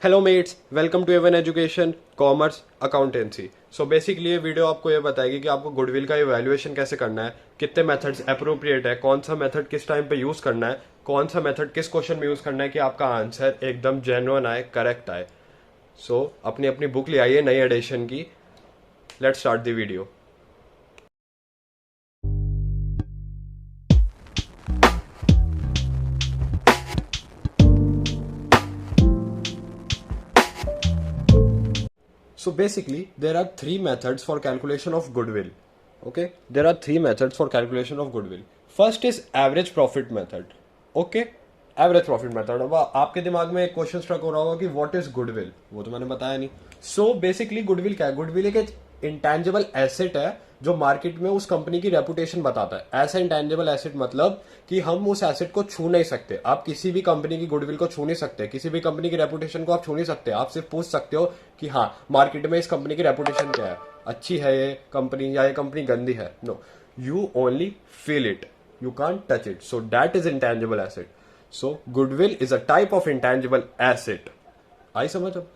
Hello mates, welcome to Avon education commerce accountancy. So basically ये video आपको ये बताएगी कि आपको गुडविल का इवैल्यूएशन कैसे करना है, कितने मेथड्स अप्रोप्रिएट है, कौन सा मेथड किस टाइम पे यूज करना है, कौन सा मेथड किस क्वेश्चन में यूज करना है कि आपका आंसर एकदम जेन्युइन आए, करेक्ट आए। सो अपनी अपनी बुक ले आइए नई एडिशन की। Let's start the video. So basically, there are three methods for calculation of goodwill. Okay, there are three methods for calculation of goodwill. First is average profit method. Okay, average profit method. अब आपके दिमाग में एक question struck हो रहा होगा कि what is goodwill, वो तो मैंने बताया नहीं। सो बेसिकली गुडविल क्या है? गुडविल एक इंटेंजिबल एसेट है जो मार्केट में उस कंपनी की रेपुटेशन बताता है। ऐसा इंटेंजिबल एसेट मतलब कि हम उस एसेट को छू नहीं सकते। आप किसी भी कंपनी की गुडविल को छू नहीं सकते, किसी भी कंपनी की रेपुटेशन को आप छू नहीं सकते। आप सिर्फ पूछ सकते हो कि हाँ, मार्केट में इस कंपनी की रेपुटेशन क्या है, अच्छी है ये कंपनी या ये कंपनी गंदी है। No, you only feel it, you can't touch it. So that is intangible asset. So goodwill is a type of intangible asset. आई समझ? अब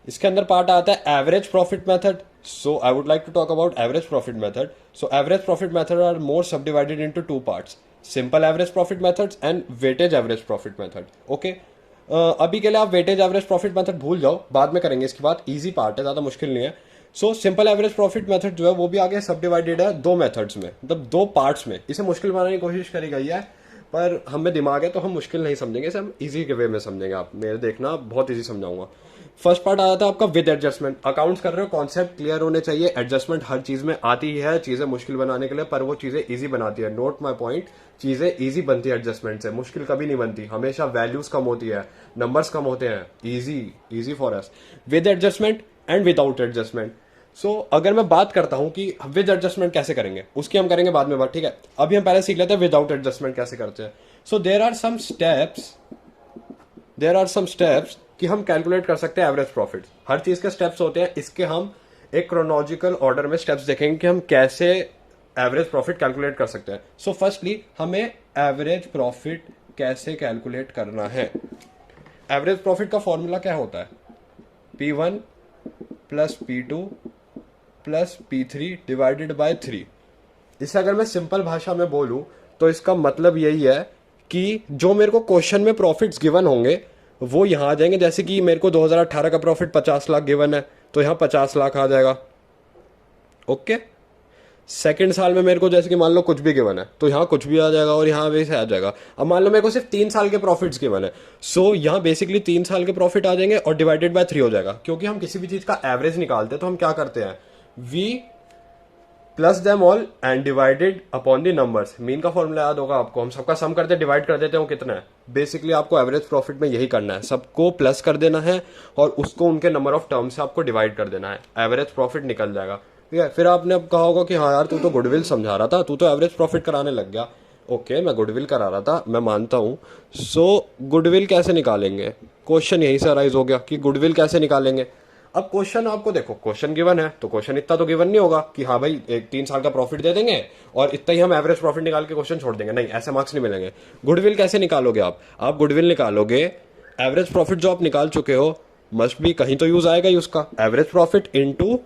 इसके अंदर पार्ट आता है average profit method. So I would like to talk about average profit method. So average profit method are more subdivided into two parts, simple average profit methods and weightage average profit method. Okay, अभी के लिए आप weightage average profit method भूल जाओ, बाद में करेंगे इसके बाद। इजी पार्ट है, ज्यादा मुश्किल नहीं है। So simple average profit method जो है वो भी आगे सब डिवाइडेड है दो मेथड्स में, मतलब दो पार्ट्स में। इसे मुश्किल बनाने की कोशिश करी गई है, पर हमें दिमाग है तो हम मुश्किल नहीं समझेंगे, इसे हम इजी के वे में समझेंगे। आप मेरे देखना, बहुत इजी समझाऊंगा। फर्स्ट पार्ट आता है आपका विद एडजस्टमेंट। अकाउंट्स कर रहे हो, कॉन्सेप्ट क्लियर होने चाहिए। एडजस्टमेंट हर चीज में आती ही है, चीजें मुश्किल बनाने के लिए, पर वो चीजें इजी बनाती है। नोट माय पॉइंट, चीजें इजी बनती है एडजस्टमेंट से, मुश्किल कभी नहीं बनती। हमेशा वैल्यूज कम होती है, नंबर्स कम होते हैं। Easy easy for us. With adjustment and without adjustment. So अगर मैं बात करता हूं कि विद एडजस्टमेंट कैसे करेंगे, उसकी हम करेंगे बाद में बात, ठीक है? अभी हम पहले सीख लेते हैं विदाउट एडजस्टमेंट कैसे करते हैं। सो देर आर सम स्टेप्स कि हम कैलकुलेट कर सकते हैं एवरेज प्रॉफिट। हर चीज के स्टेप्स होते हैं, इसके हम एक क्रोनोलॉजिकल ऑर्डर में स्टेप्स देखेंगे कि हम कैसे एवरेज प्रॉफिट कैलकुलेट कर सकते हैं। सो फर्स्टली हमें एवरेज प्रॉफिट कैसे कैलकुलेट करना है। एवरेज प्रॉफिट का फॉर्मूला क्या होता है? P1 plus P2 plus P3 divided by 3। इसे अगर मैं सिंपल भाषा में बोलूं तो इसका मतलब यही है कि जो मेरे को क्वेश्चन में प्रॉफिट्स गिवन होंगे वो यहां आ जाएंगे। जैसे कि मेरे को 2018 का प्रॉफिट 50 लाख गिवन है, तो यहां 50 लाख आ जाएगा। ओके, सेकंड साल में मेरे को जैसे कि मान लो कुछ भी गिवन है, तो यहां कुछ भी आ जाएगा और यहां भी से आ जाएगा। अब मान लो मेरे को सिर्फ 3 साल के प्रॉफिट्स गिवन है, सो यहां बेसिकली 3 साल के प्रॉफिट आ जाएंगे और डिवाइडेड बाय 3 हो जाएगा। क्योंकि हम किसी भी चीज का एवरेज निकालते हैं तो हम क्या करते हैं? We plus them all and divided upon the numbers. Mean का फॉर्मूला याद होगा आपको, हम सबका सम करते डिवाइड कर देते हैं, वो कितना है। बेसिकली आपको एवरेज प्रॉफिट में यही करना है, सबको प्लस कर देना है और उसको उनके नंबर ऑफ टर्म से आपको डिवाइड कर देना है, एवरेज प्रॉफिट निकल जाएगा। ठीक है, फिर आपने अब कहा होगा कि हाँ यार, तू तो गुडविल समझा रहा था, तू तो एवरेज प्रॉफिट कराने लग गया। ओके, मैं गुडविल करा रहा था, मैं मानता हूं। सो गुडविल कैसे निकालेंगे? क्वेश्चन यहीं से अराइज हो गया कि गुडविल कैसे निकालेंगे। अब क्वेश्चन आपको देखो, क्वेश्चन गिवन है तो क्वेश्चन इतना तो गिवन नहीं होगा कि हाँ भाई एक 3 साल का प्रॉफिट दे देंगे और इतना ही हम एवरेज प्रॉफिट निकाल के क्वेश्चन छोड़ देंगे। नहीं, ऐसे मार्क्स नहीं मिलेंगे। गुडविल कैसे निकालोगे आप गुडविल निकालोगे, एवरेज प्रॉफिट जो आप निकाल चुके हो मस्ट भी कहीं तो यूज आएगा ही उसका। Average profit into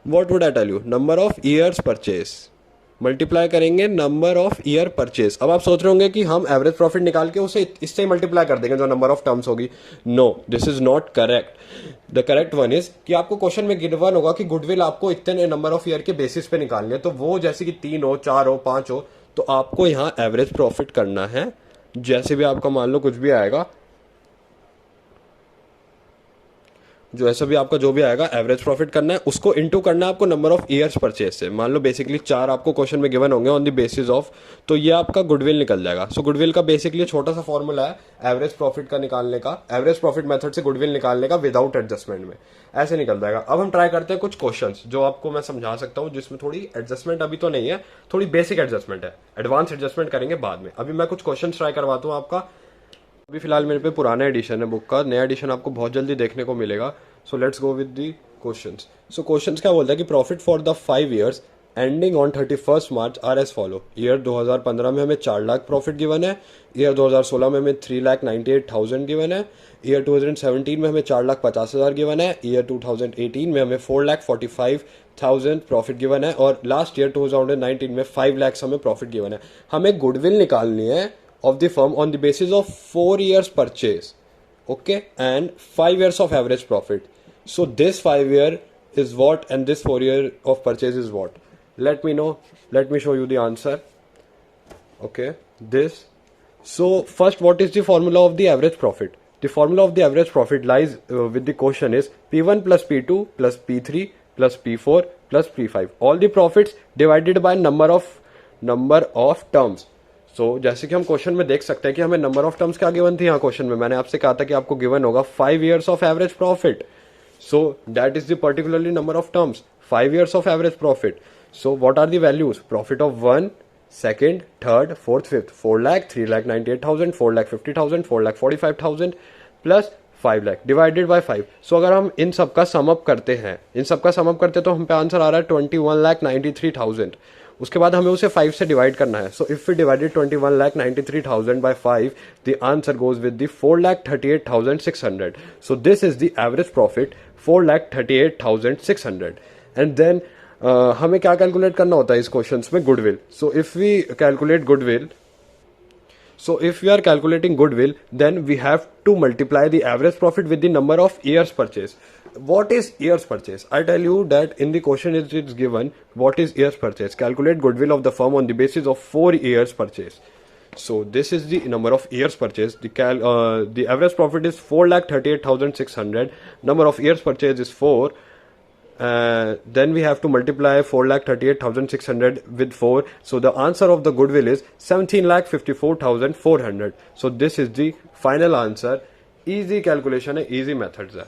what would I tell you, number of years purchase, multiply करेंगे नंबर ऑफ ईयर परचेज। अब आप सोच रहे होंगे कि हम एवरेज प्रॉफिट निकाल के उसे इससे ही मल्टीप्लाई कर देंगे जो नंबर ऑफ टर्म्स होगी। No, this is not correct. The correct one is कि आपको क्वेश्चन में गिवन होगा कि गुडविल आपको इतने नंबर ऑफ ईयर के बेसिस पे निकालनी है, तो वो जैसे कि 3 हो, 4 हो, 5 हो, तो आपको यहां एवरेज प्रॉफिट करना है। जैसे भी आपका मान लो कुछ भी आएगा, जो ऐसा भी आपका जो भी आएगा एवरेज प्रॉफिट करना है, उसको इनटू करना है आपको नंबर ऑफ ईयर्स परचेज से। मान लो बेसिकली 4 आपको क्वेश्चन में गिवन होंगे ऑन द बेसिस ऑफ, तो ये आपका गुडविल निकल जाएगा। सो गुडविल का बेसिकली छोटा सा फॉर्मूला है एवरेज प्रॉफिट का निकालने का, एवरेज प्रॉफिट मेथड से गुडविल निकालने का विदाउट एडजस्टमेंट में, ऐसे निकल जाएगा। अब हम ट्राई करते हैं कुछ क्वेश्चन जो आपको मैं समझा सकता हूँ, जिसमें थोड़ी एडजस्टमेंट अभी तो नहीं है, थोड़ी बेसिक एडजस्टमेंट है, एडवांस एडजस्टमेंट करेंगे बाद में। अभी मैं कुछ क्वेश्चन ट्राई करवाता हूँ आपका। अभी फिलहाल मेरे पे पुराना एडिशन है बुक का, नया एडिशन आपको बहुत जल्दी देखने को मिलेगा। So let's go with the questions. So questions क्या बोलता है कि profit for the 5 years ending on 31st March R S follow. Year 2015 में हमें 4 लाख प्रॉफिट गिवन है, ईयर 2016 में हमें 3,98,000 गिवन है, ईयर 2017 में हमें 4,50,000 गिवन है, ईयर 2018 में हमें 4,45,000 प्रॉफिट गिवन है, और लास्ट ईयर 2019 में 5 लाख हमें प्रॉफिट गिवन है। हमें गुडविल निकालनी है of the firm on the basis of 4 years purchase, okay, and 5 years of average profit. So this 5 year is what and this 4 year of purchase is what? Let me know. Let me show you the answer. Okay, this. So first, what is the formula of the average profit? The formula of the average profit lies with the quotient is P1 plus P2 plus P3 plus P4 plus P5. All the profits divided by number of terms. So, जैसे कि हम question में देख सकते हैं कि हमें number of terms क्या गिवन थी। यहाँ क्वेश्चन में मैंने आपसे कहा था कि आपको गिवन होगा 5 years of average profit. So that is the particularly number of terms, 5 years of average profit. So what are the values? Profit of 1, 2nd, 3rd, 4th, 5th. 4 lakh, 3,98,000, 4,50,000, 4,45,000 plus 5 lakh divided by 5. So अगर हम इन सब का sum up करते हैं, तो हम पे answer आ रहा है 21,93,000. उसके बाद हमें उसे 5 से डिवाइड करना है. So if we divided 21,93,000 by 5, the answer goes with the 4,38,600. So this is the average profit, 4,38,600. And then हमें क्या कैलकुलेट करना होता है इस क्वेश्चन में? Goodwill. So if we calculate goodwill, so if we are calculating goodwill, then we have to multiply the average profit with the number of years purchase. What is years purchase? I tell you that in the question it is given what is years purchase. Calculate goodwill of the firm on the basis of 4 years purchase. So this is the number of years purchase. The average profit is 4,38,600. Number of years purchase is 4. Then we have to multiply 4,38,600 with 4. So the answer of the goodwill is 17,54,400. So this is the final answer. Easy calculation है, easy methods है.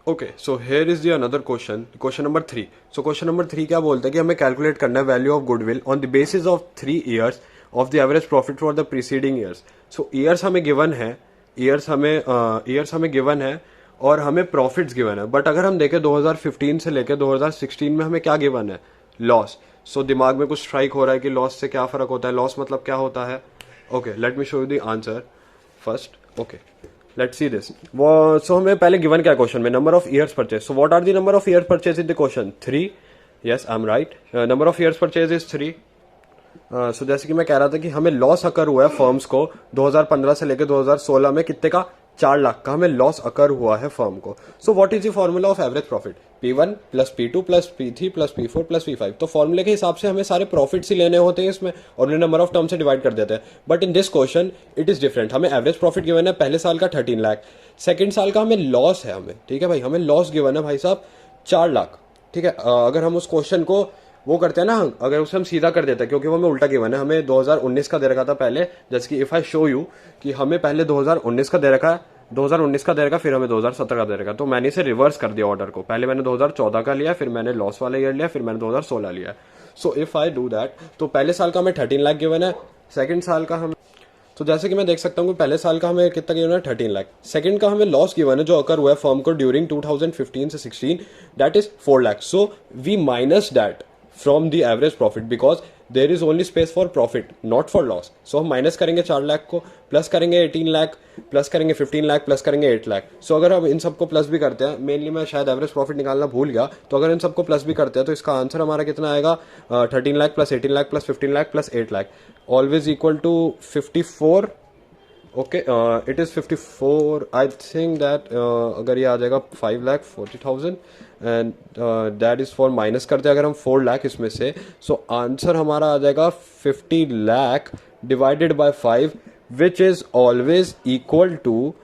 Okay, so here is the another question, question number 3. So question number 3 क्या बोलता है कि हमें calculate करना है value of goodwill on the basis of 3 years of the average profit for the preceding years. So years हमें given है, years हमें गिवन है और हमें प्रॉफिट्स गिवन है. बट अगर हम देखें 2015 से लेकर 2016 में हमें क्या गिवन है? लॉस. सो दिमाग में कुछ स्ट्राइक हो रहा है कि लॉस से क्या फर्क होता है, लॉस मतलब क्या होता है? Okay, let me show you the answer first. Okay, let's see this. So हमें पहले गिवन क्या क्वेश्चन में? Number of years purchase. So what are the number of years purchase in the question? 3. Yes, I am right. Number of years purchase is 3. So जैसे कि मैं कह रहा था कि हमें लॉस अकर हुआ है फर्म्स को 2015 से लेकर 2016 में कितने का? 4 लाख का हमें लॉस अकर हुआ है फर्म को. सो what is the formula of average profit? P1 plus P2 plus P3 plus P4 plus P5. तो फॉर्मूले के हिसाब से हमें सारे प्रॉफिट्स ही लेने होते हैं इसमें और उन्हें नंबर ऑफ टर्म से डिवाइड कर देते हैं. But in this question it is different. हमें एवरेज प्रॉफिट गिवन है पहले साल का 13 लाख, सेकेंड साल का हमें लॉस है. हमें ठीक है भाई, हमें लॉस गिवन है भाई साहब 4 लाख. ठीक है, अगर हम उस क्वेश्चन को वो करते हैं ना, अगर उसे हम सीधा कर देते हैं क्योंकि वो हमें उल्टा गिवन है. हमें 2019 का दे रखा था पहले, जैसे कि इफ आई शो यू कि हमें पहले 2019 का दे रखा है, 2019 का दे रखा, फिर हमें 2017 का दे रखा. तो मैंने इसे रिवर्स कर दिया ऑर्डर को. पहले मैंने 2014 का लिया, फिर मैंने लॉस वाला ईयर लिया, फिर मैंने 2016 लिया. So if I do that, तो पहले साल का हमें 13 लाख गिवन है, सेकंड साल का हम, तो जैसे कि मैं देख सकता हूँ कि पहले साल का हमें कितना गिवन है? 13 लाख. सेकंड का हमें लॉस गिवन है जो अकर हुआ है फर्म को ड्यूरिंग 2015 से 16, that is 4 lakh. So we minus that from the average profit because there is only space for profit not for loss. So हम माइनस करेंगे 4 लाख को, प्लस करेंगे 18 लाख, प्लस करेंगे 15 लाख, प्लस करेंगे 8 लाख. सो अगर हम इन सबको प्लस भी करते हैं, मेनली मैं शायद एवरेज प्रॉफिट निकालना भूल गया, तो अगर इन सबको प्लस भी करते हैं तो इसका आंसर हमारा कितना आएगा? 13 lakh plus 18 lakh plus 15 lakh plus 8 lakh always equal to 54. Okay, it is 54. I think that अगर ये आ जाएगा 5,40,000 and that is for, minus करते हैं अगर हम 4 लाख इसमें से, सो आंसर हमारा आ जाएगा 50 lakh divided by 5 which is always equal to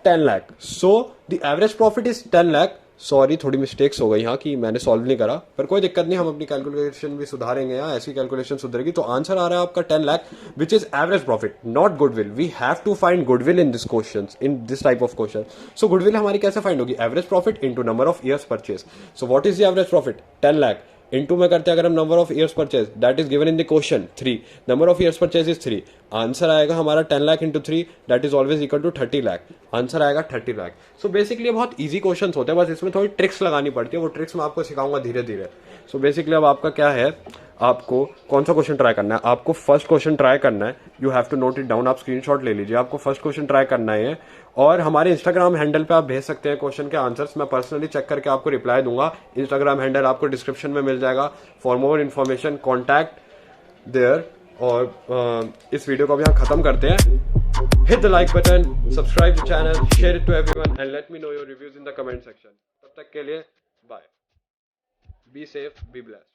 10 lakh. So the average profit is 10 lakh. Sorry, थोड़ी मिस्टेक्स हो गई यहाँ कि मैंने सॉल्व नहीं करा, पर कोई दिक्कत नहीं, हम अपनी कैलकुलेशन भी सुधारेंगे. यहाँ ऐसी कैलकुलेशन सुधरेगी. तो आंसर आ रहा है आपका 10 lakh which is average profit, not goodwill. We have to find goodwill in this question, in this type of question. So goodwill हमारी कैसे फाइंड होगी? Average profit into number of years purchase. So what is the average profit? 10 lakh. Into में करते हैं अगर हम number of years purchase, that is given in the question 3, number of years purchase is 3, answer आएगा हमारा 10 lakh into 3, that is always equal to 30 lakh, answer आएगा 30 lakh. So basically बहुत easy question होते हैं, बस इसमें थोड़ी ट्रिक्स लगानी पड़ती है, वो ट्रिक्स मैं आपको सिखाऊंगा धीरे धीरे। सो बेसिकली अब आपका क्या है, आपको कौन सा क्वेश्चन ट्राई करना है, आपको फर्स्ट क्वेश्चन ट्राई करना है, you have to note it down, आप स्क्रीनशॉट ले लीजिए, आपको फर्स्ट क्वेश्चन ट्राई करना है और हमारे इंस्टाग्राम हैंडल पे आप भेज सकते हैं क्वेश्चन के आंसर्स, मैं पर्सनली चेक करके आपको रिप्लाई दूंगा। इंस्टाग्राम हैंडल आपको डिस्क्रिप्शन में मिल जाएगा, for more information contact there. और इस वीडियो को अभी हम खत्म करते हैं। Hit the like button, subscribe the channel, share it to everyone and let me know your reviews in the comment section. तब तक के लिए bye, be safe, be blessed.